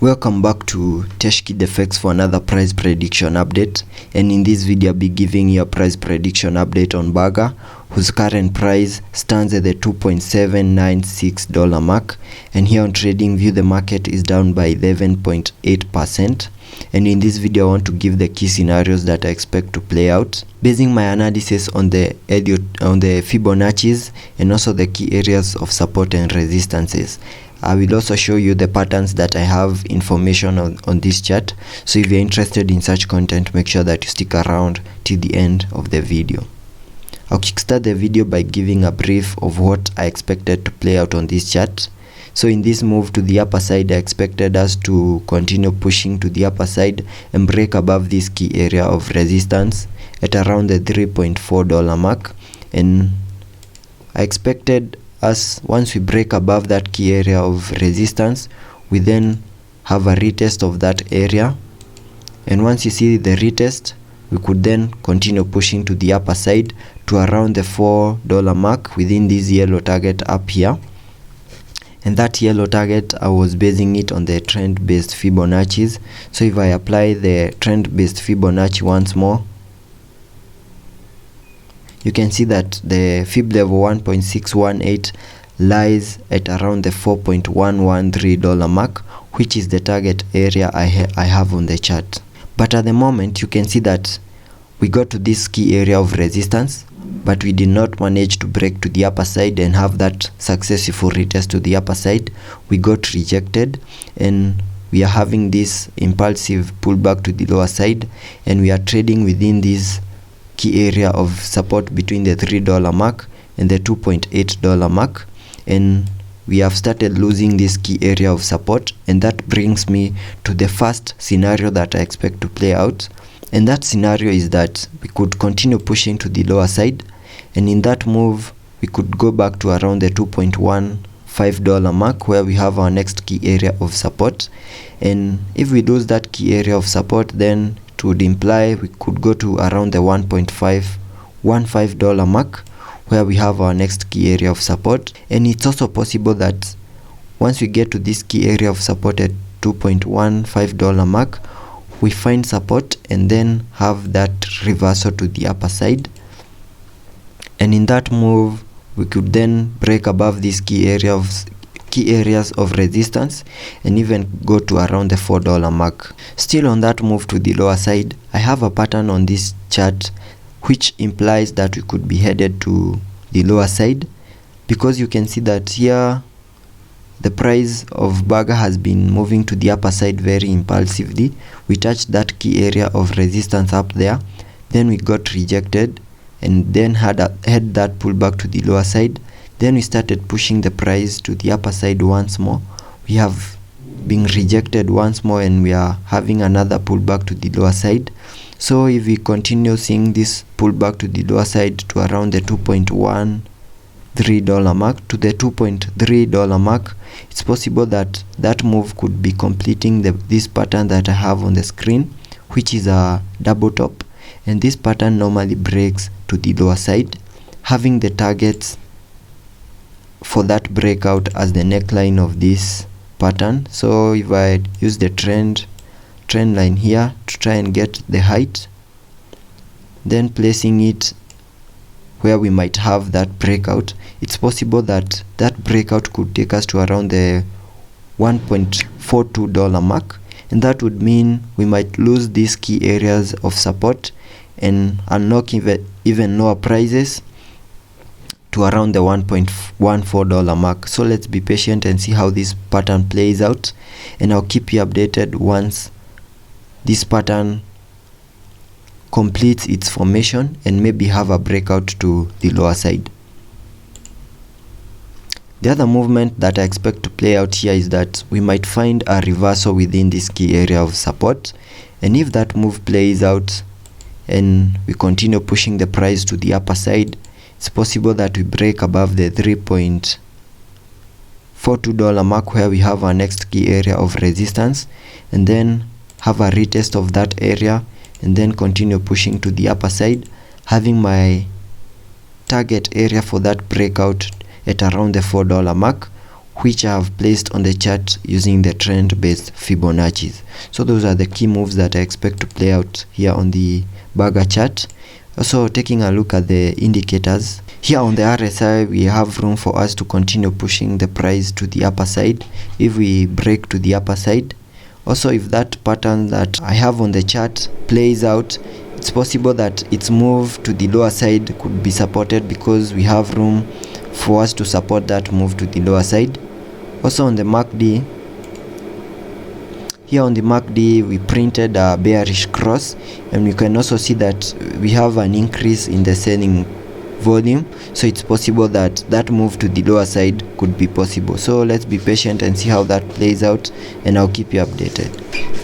Welcome back to TechKidFX for another price prediction update, and in this video I'll be giving you a price prediction update on Burger, whose current price stands at the $2.796 mark, and here on TradingView the market is down by 11.8%. and in this video I want to give the key scenarios that I expect to play out, basing my analysis on the Fibonacci's and also the key areas of support and resistances. I will also show you the patterns that I have information on this chart, so if you're interested in such content, make sure that you stick around till the end of the video. I'll kickstart the video by giving a brief of what I expected to play out on this chart. So in this move to the upper side, I expected us to continue pushing to the upper side and break above this key area of resistance at around the $3.4 mark, and I expected us, once we break above that key area of resistance, we then have a retest of that area, and once you see the retest, we could then continue pushing to the upper side to around the $4 mark within this yellow target up here. And that yellow target, I was basing it on the trend based Fibonacci's. So if I apply the trend based Fibonacci once more, you can see that the Fib level 1.618 lies at around the $4.113 mark, which is the target area I have on the chart. But at the moment, you can see that we got to this key area of resistance, but we did not manage to break to the upper side and have that successful retest to the upper side. We got rejected, and we are having this impulsive pullback to the lower side, and we are trading within this key area of support between the $3 mark and the $2.8 mark, and we have started losing this key area of support, and that brings me to the first scenario that I expect to play out. And that scenario is that we could continue pushing to the lower side, and in that move we could go back to around the $2.15 mark, where we have our next key area of support. And if we lose that key area of support, then it would imply we could go to around the $1.515 mark, where we have our next key area of support. And it's also possible that once we get to this key area of support at $2.15 mark, we find support and then have that reversal to the upper side, and in that move we could then break above this key areas of resistance and even go to around the $4 mark. Still on that move to the lower side, I have a pattern on this chart which implies that we could be headed to the lower side, because you can see that here the price of Burger has been moving to the upper side very impulsively. We touched that key area of resistance up there, then we got rejected, and then had that pullback to the lower side. Then we started pushing the price to the upper side once more. We have been rejected once more, and we are having another pullback to the lower side. So if we continue seeing this pullback to the lower side to around the $2.13 mark to the $2.3 mark, it's possible that that move could be completing this pattern that I have on the screen, which is a double top, and this pattern normally breaks to the lower side, having the targets for that breakout as the neckline of this pattern. So if I use the trend line here to try and get the height, then placing it where we might have that breakout, it's possible that that breakout could take us to around the $1.42 mark, and that would mean we might lose these key areas of support and unlock even lower prices to around the $1.14 mark. So let's be patient and see how this pattern plays out, and I'll keep you updated once this pattern completes its formation and maybe have a breakout to the lower side. The other movement that I expect to play out here is that we might find a reversal within this key area of support, and if that move plays out and we continue pushing the price to the upper side, it's possible that we break above the $3.42 mark, where we have our next key area of resistance, and then have a retest of that area and then continue pushing to the upper side, having my target area for that breakout at around the $4 mark, which I have placed on the chart using the trend based Fibonacci's. So those are the key moves that I expect to play out here on the burger chart. Also taking a look at the indicators, here on the RSI we have room for us to continue pushing the price to the upper side if we break to the upper side. Also, if that pattern that I have on the chart plays out, it's possible that its move to the lower side could be supported, because we have room for us to support that move to the lower side. Also on the MACD, here on the MACD we printed a bearish cross, and you can also see that we have an increase in the selling volume, so it's possible that that move to the lower side could be possible. So let's be patient and see how that plays out, and I'll keep you updated.